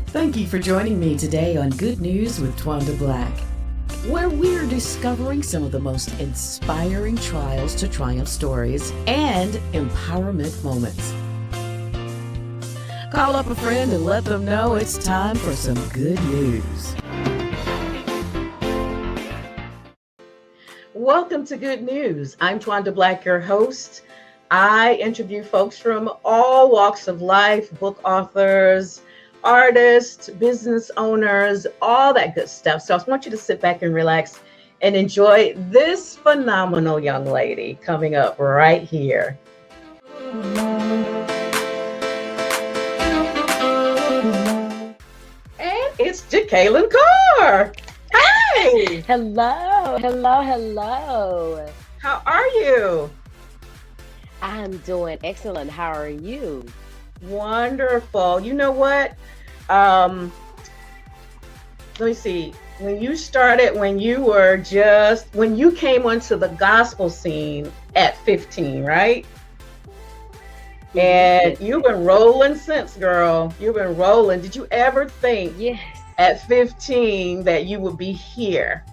Thank you for joining me today on Good News with Twanda Black, where we're discovering some of the most inspiring trials to triumph stories and empowerment moments. Call up a friend and let them know it's time for some good news. Welcome to Good News. I'm Twanda Black, your host. I interview folks from all walks of life, book authors, artists, business owners, all that good stuff. So I want you to sit back and relax and enjoy this phenomenal young lady coming up right here. And it's Jekalyn Carr. Hi. Hello. How are you? I'm doing excellent. How are you? Wonderful. You know what? Let me see. When you came onto the gospel scene at 15, right? And you've been rolling since, girl. You've been rolling. Did you ever think at 15 that you would be here?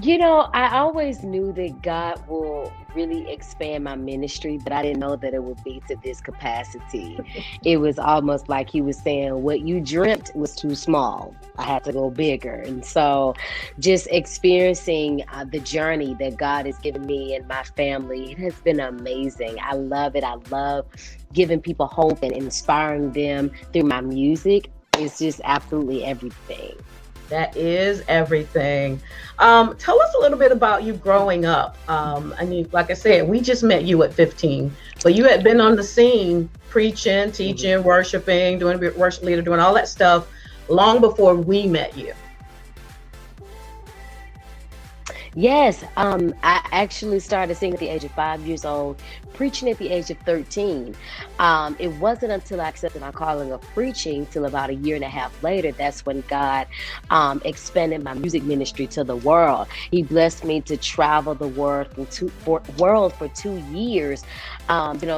You know, I always knew that God will really expand my ministry, but I didn't know that it would be to this capacity. It was almost like he was saying, what you dreamt was too small. I had to go bigger. And so just experiencing the journey that God has given me and my family, it has been amazing. I love it. I love giving people hope and inspiring them through my music. It's just absolutely everything. That is everything. Tell us a little bit about you growing up. I mean, like I said, we just met you at 15, but you had been on the scene preaching, teaching, worshiping, doing worship leader, doing all that stuff long before we met you. Yes, I actually started singing at the age of 5 years old, preaching at the age of 13. It wasn't until I accepted my calling of preaching till about a year and a half later, that's when God expanded my music ministry to the world. He blessed me to travel the world for 2 years,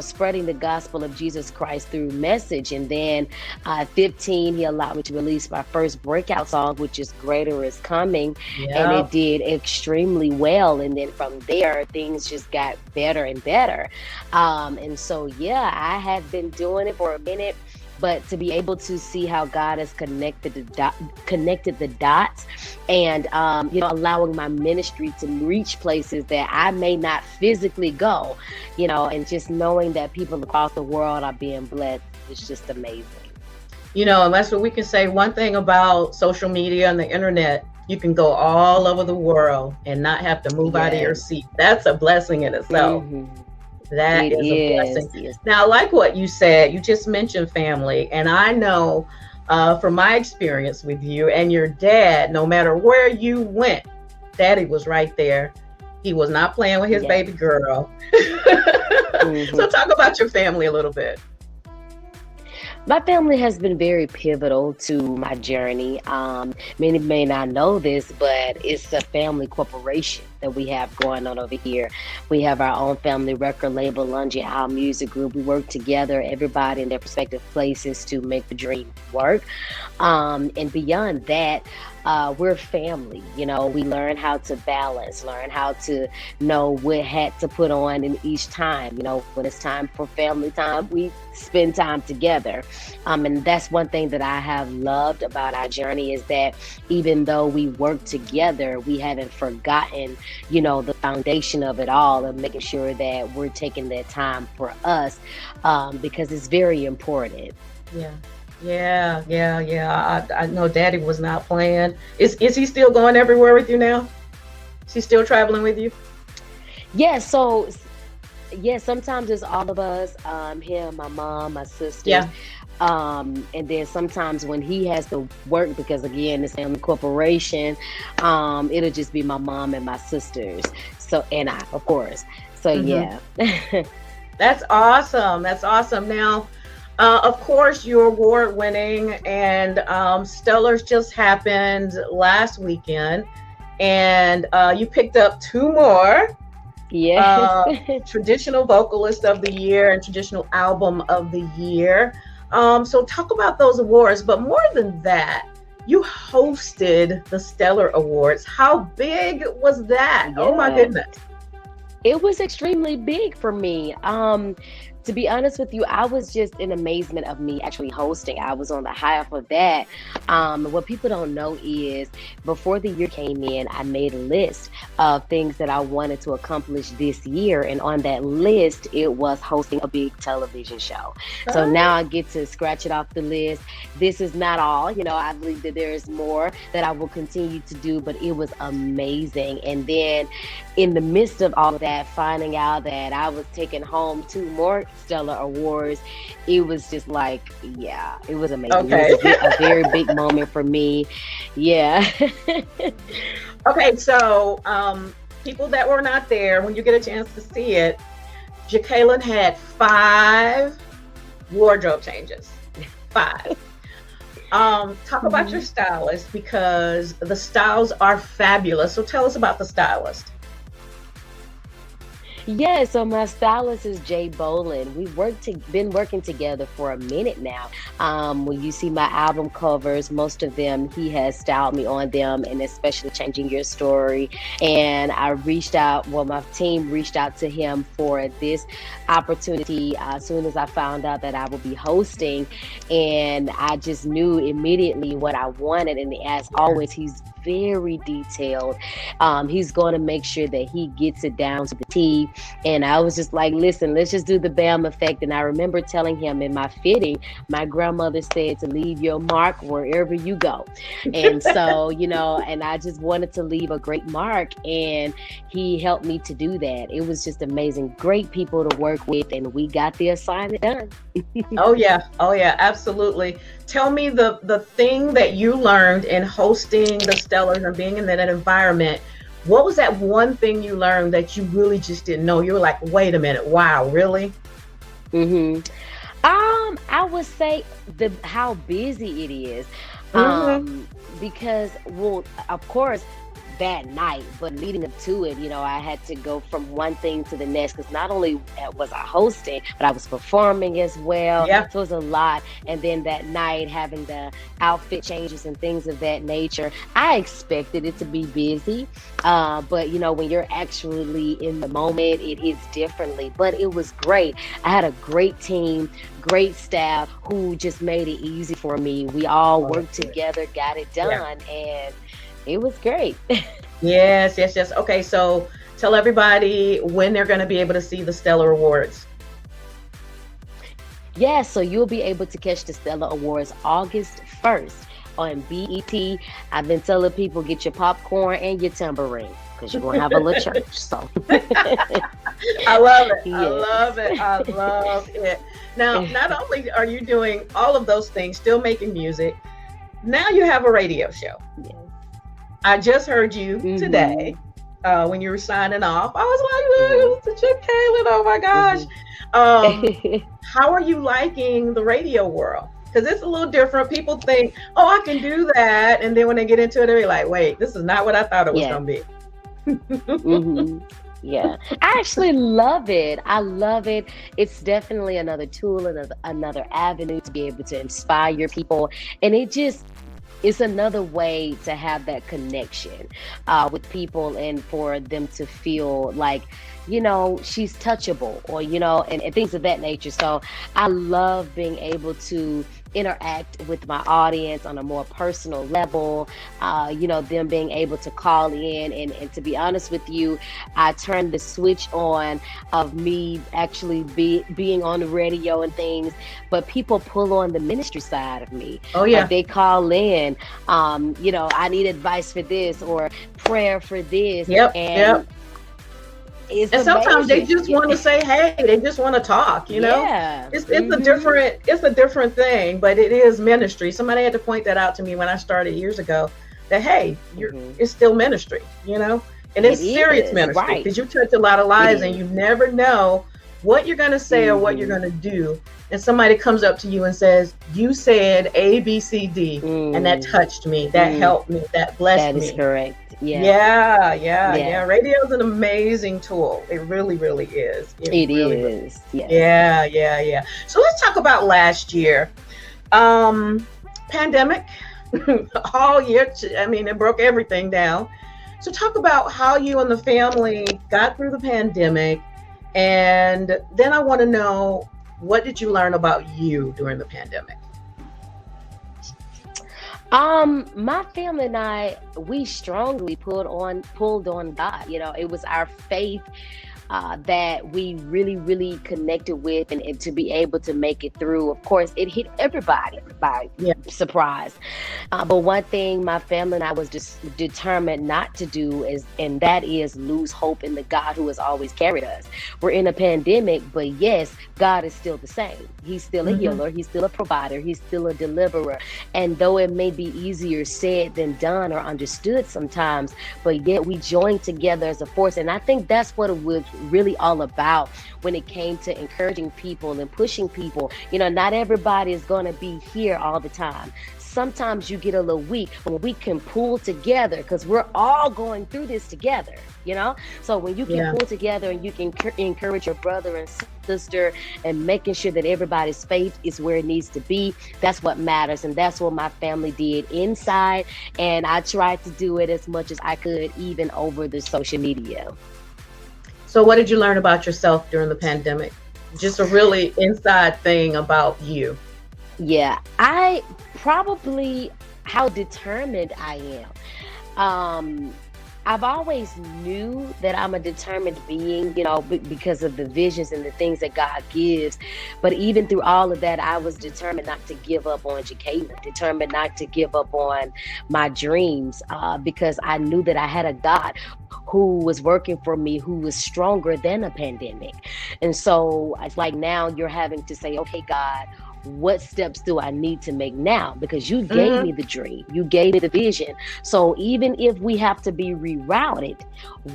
spreading the gospel of Jesus Christ through message. And then at 15, he allowed me to release my first breakout song, which is Greater Is Coming. And it did extremely well. And then from there, things just got better and better. And so, I have been doing it for a minute, but to be able to see how God has connected the dots and, allowing my ministry to reach places that I may not physically go, and just knowing that people across the world are being blessed is just amazing. And that's what we can say. One thing about social media and the internet, you can go all over the world and not have to move out of your seat. That's a blessing in itself. That is a blessing. Yes. Now, like what you said, you just mentioned family. And I know from my experience with you and your dad, no matter where you went, Daddy was right there. He was not playing with his baby girl. So talk about your family a little bit. My family has been very pivotal to my journey. Many may not know this, but it's a family corporation that we have going on over here. We have our own family record label, Lungy Owl Music Group. We work together, everybody in their respective places, to make the dream work. And beyond that, we're family. We learn how to balance, learn how to know what hat to put on in each time. When it's time for family time, we spend time together. And that's one thing that I have loved about our journey, is that even though we work together, we haven't forgotten, the foundation of it all, and making sure that we're taking that time for us, because it's very important. Yeah. I know Daddy was not playing. Is he still going everywhere with you now? Is he still traveling with you? Yeah, sometimes it's all of us, him, my mom, my sister. Yeah. And then sometimes when he has to work, because again, it's family corporation, it'll just be my mom and my sisters. So, and I, of course. So yeah. That's awesome. Now, of course, you're award winning, and Stellars just happened last weekend, and you picked up 2 more. Traditional Vocalist of the Year and Traditional Album of the Year. So talk about those awards, but more than that, you hosted the Stellar Awards. How big was that? Oh my Yeah. goodness. It was extremely big for me. To be honest with you, I was just in amazement of me actually hosting. I was on the half of that. What people don't know is before the year came in, I made a list of things that I wanted to accomplish this year. And on that list, it was hosting a big television show. So now I get to scratch it off the list. This is not all. I believe that there is more that I will continue to do, but it was amazing. And then in the midst of all of that, finding out that I was taking home 2 more Stellar Awards, it was just like, yeah, it was amazing. Okay. It was a very big moment for me. Yeah. Okay, so people that were not there, when you get a chance to see it, Jekalyn had 5 wardrobe changes. 5. Talk about your stylist, because the styles are fabulous. So tell us about the stylist. Yeah, so my stylist is Jay Boland. We've been working together for a minute now. When you see my album covers, most of them, he has styled me on them, and especially Changing Your Story. And I reached out, my team reached out to him for this opportunity as soon as I found out that I would be hosting. And I just knew immediately what I wanted. And as always, he's very detailed. He's going to make sure that he gets it down to the T. And I was just like, listen, let's just do the BAM effect. And I remember telling him in my fitting, my grandmother said to leave your mark wherever you go. And so, and I just wanted to leave a great mark. And he helped me to do that. It was just amazing. Great people to work with. And we got the assignment done. Oh yeah, absolutely. Tell me the thing that you learned in hosting the Stellars and being in that environment. What was that one thing you learned that you really just didn't know? You were like, wait a minute, wow, really? I would say how busy it is. Because, of course, that night, but leading up to it, I had to go from one thing to the next, because not only was I hosting, but I was performing as well. Yeah. So it was a lot. And then that night, having the outfit changes and things of that nature, I expected it to be busy. But when you're actually in the moment, it is differently. But it was great. I had a great team, great staff who just made it easy for me. We all worked together, got it done, and it was great. Yes. Okay, so tell everybody when they're going to be able to see the Stellar Awards. Yeah, so you'll be able to catch the Stellar Awards August 1st on BET. I've been telling people, get your popcorn and your tambourine, because you're going to have a little church. So I love it. Yeah. I love it. Now, not only are you doing all of those things, still making music, now you have a radio show. Yes. I just heard you today when you were signing off. I was like, Jekalyn, oh my gosh. How are you liking the radio world? Because it's a little different. People think, oh, I can do that. And then when they get into it, they're like, wait, this is not what I thought it was going to be. Yeah, I actually love it. I love it. It's definitely another tool and another avenue to be able to inspire people. And it's another way to have that connection with people, and for them to feel like, she's touchable, or, and things of that nature. So I love being able to interact with my audience on a more personal level, them being able to call in, and to be honest with you, I turned the switch on of me actually being on the radio and things, but people pull on the ministry side of me. Oh yeah. Like they call in, I need advice for this or prayer for this. Yep. And sometimes they just want to say, hey, they just want to talk, Yeah. It's a different thing, but it is ministry. Somebody had to point that out to me when I started years ago, that, hey, it's still ministry, and it's serious ministry, because you touch a lot of lives and you never know what you're going to say or what you're going to do. And somebody comes up to you and says, you said A, B, C, D, and that touched me, that helped me, that blessed me. That is correct. Yeah. Yeah. Yeah. Radio is an amazing tool. It really, really is. It It really, really. is. Yes. Yeah. So let's talk about last year. Um, Pandemic, all year. I mean, it broke everything down. So talk about how you and the family got through the pandemic, and then I want to know, what did you learn about you during the pandemic? My family and I, we strongly pulled on God. You know, it was our faith that we really, really connected with, and to be able to make it through. Of course, it hit everybody by Yeah. surprise. But one thing my family and I was just determined not to do is, and that is lose hope in the God who has always carried us. We're in a pandemic, but yes, God is still the same. He's still a Hmm. healer. He's still a provider. He's still a deliverer. And though it may be easier said than done or understood sometimes, but yet we join together as a force. And I think that's what it was really all about when it came to encouraging people and pushing people. You know, not everybody is going to be here all the time. Sometimes you get a little weak, but we can pull together because we're all going through this together, you know? So when you can Yeah. pull together and you can encourage your brother and sister and making sure that everybody's faith is where it needs to be, that's what matters. And that's what my family did inside. And I tried to do it as much as I could, even over the social media. So what did you learn about yourself during the pandemic? Just a really inside thing about you. Yeah, I probably how determined I am. I've always knew that I'm a determined being, you know, because of the visions and the things that God gives. But even through all of that, I was determined not to give up on Jekalyn, determined not to give up on my dreams, because I knew that I had a God who was working for me, who was stronger than a pandemic. And so it's like now you're having to say, okay, God, what steps do I need to make now? Because you gave me Hmm. the dream, you gave me the vision. So even if we have to be rerouted,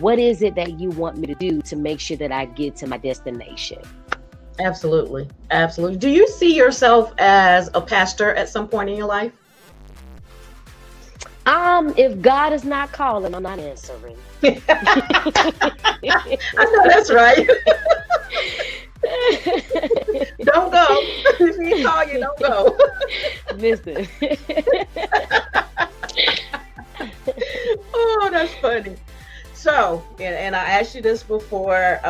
what is it that you want me to do to make sure that I get to my destination? Absolutely. Absolutely. Do you see yourself as a pastor at some point in your life? If God is not calling, I'm not answering. I know that's right. Don't go. If he call you, don't go. Listen. Oh, that's funny. So, and I asked you this before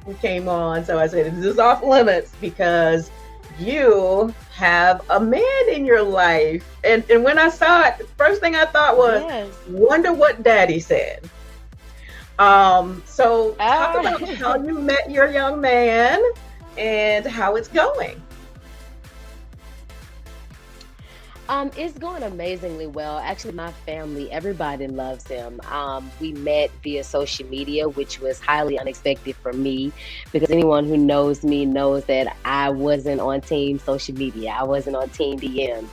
we came on. So I said, this is off limits because you have a man in your life. And when I saw it, the first thing I thought was, Yes. wonder what daddy said. So talk Ah. about how you met your young man and how it's going. It's going amazingly well. Actually, my family, everybody loves him. We met via social media, which was highly unexpected for me because anyone who knows me knows that I wasn't on team social media. I wasn't on team DM.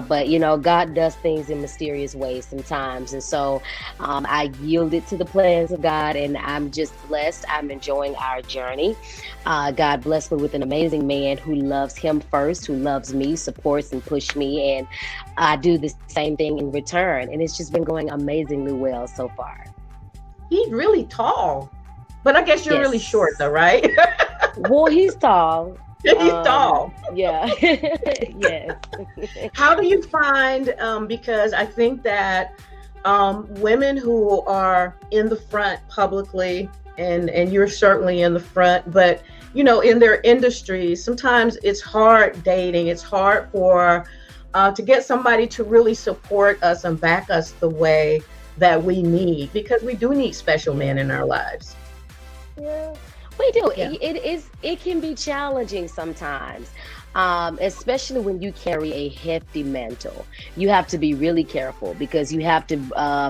But you know, God does things in mysterious ways sometimes, and so I yielded to the plans of God, and I'm just blessed. I'm enjoying our journey. God blessed me with an amazing man who loves Him first, who loves me, supports and pushes me, and I do the same thing in return. And it's just been going amazingly well so far. He's really tall, but I guess you're really short Yes. though, right? Well, he's tall. He's tall. Yeah. Yes. How do you find, because I think that women who are in the front publicly, and you're certainly in the front, but you know, in their industries, sometimes it's hard dating. It's hard for to get somebody to really support us and back us the way that we need, because we do need special men in our lives. Yeah, we do. Yeah. It can be challenging sometimes, especially when you carry a hefty mantle. You have to be really careful because you have to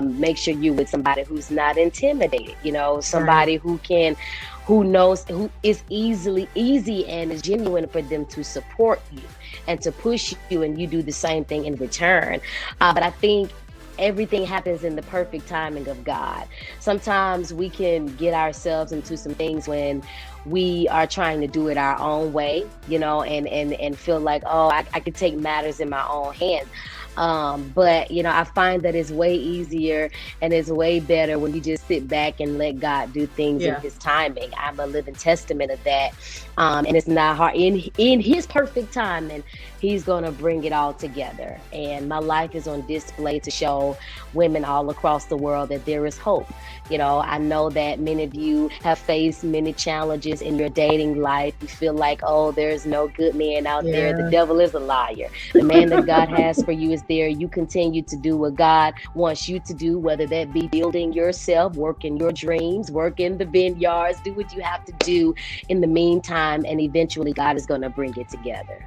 make sure you with somebody who's not intimidated. You know, Right. somebody who knows, who is easy and is genuine for them to support you and to push you, and you do the same thing in return. But I think everything happens in the perfect timing of God. Sometimes we can get ourselves into some things when we are trying to do it our own way, and feel like, oh, I could take matters in my own hands. But I find that it's way easier and it's way better when you just sit back and let God do things in Yeah. His timing. I'm a living testament of that. And it's not hard in His perfect time, and He's gonna bring it all together. And my life is on display to show women all across the world that there is hope. I know that many of you have faced many challenges in your dating life. You feel like, oh, there's no good man out there. The Yeah. devil is a liar. The man that God has for you is there. You continue to do what God wants you to do, whether that be building yourself, working your dreams, working the vineyards, do what you have to do in the meantime, and eventually God is going to bring it together.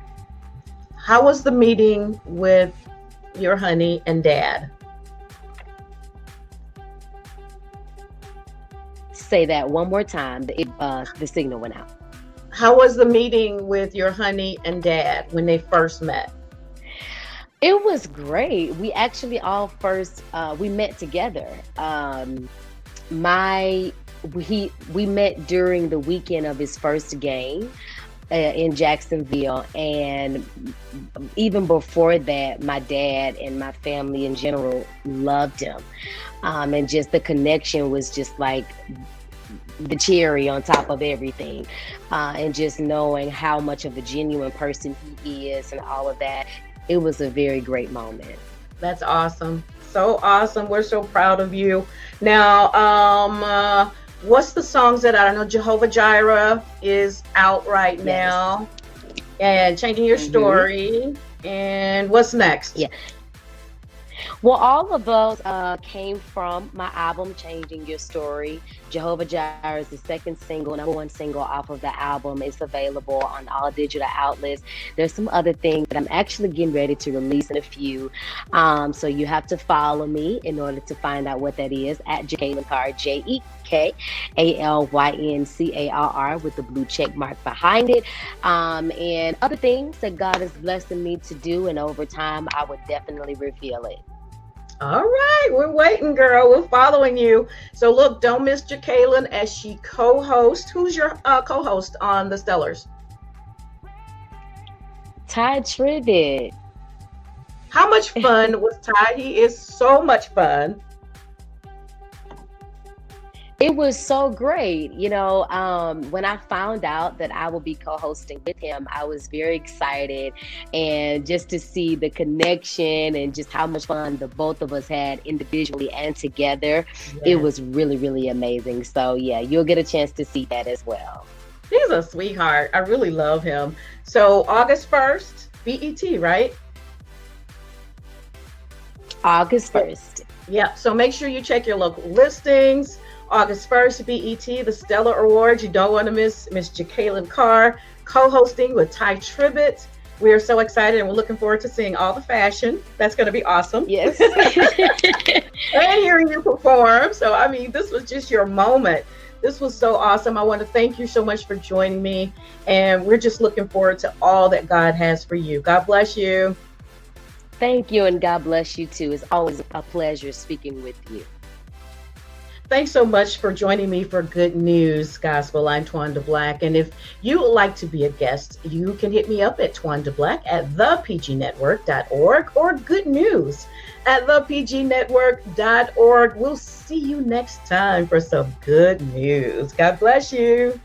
How was the meeting with your honey and dad? Say that one more time. The signal went out. How was the meeting with your honey and dad when they first met? It was great. We actually all first we met together. We met during the weekend of his first game in Jacksonville, and even before that, my dad and my family in general loved him, and just the connection was just like the cherry on top of everything, and just knowing how much of a genuine person he is and all of that. It was a very great moment. That's awesome. So awesome. We're so proud of you. Now, what's the songs that I know Jehovah Jireh is out right now, and Changing Your Story, and what's next? Yeah. Well, all of those came from my album, Changing Your Story. Jehovah Jireh is the second single, number one single off of the album. It's available on all digital outlets. There's some other things that I'm actually getting ready to release in a few. So you have to follow me in order to find out what that is at Jekalyn Carr, JEKALYNCARR with the blue check mark behind it. And other things that God is blessing me to do. And over time, I would definitely reveal it. All right, we're waiting, girl. We're following you. So look, don't miss Jekalyn as she co-hosts. Who's your co-host on the Stellars? Ty Tribbett. How much fun was Ty? He is so much fun. It was so great. When I found out that I will be co-hosting with him, I was very excited. And just to see the connection and just how much fun the both of us had individually and together, It was really, really amazing. So yeah, you'll get a chance to see that as well. He's a sweetheart. I really love him. So August 1st, BET, right? August 1st. Yeah, so make sure you check your local listings. August 1st, BET, the Stellar Awards. You don't want to miss Miss Jekalyn Carr co-hosting with Ty Tribbett. We are so excited, and we're looking forward to seeing all the fashion. That's going to be awesome. Yes. And hearing you perform. So, I mean, this was just your moment. This was so awesome. I want to thank you so much for joining me, and we're just looking forward to all that God has for you. God bless you. Thank you, and God bless you too. It's always a pleasure speaking with you. Thanks so much for joining me for Good News Gospel. I'm Twanda Black, and if you would like to be a guest, you can hit me up at Twanda Black at thepgnetwork.org or Good News at thepgnetwork.org. We'll see you next time for some good news. God bless you.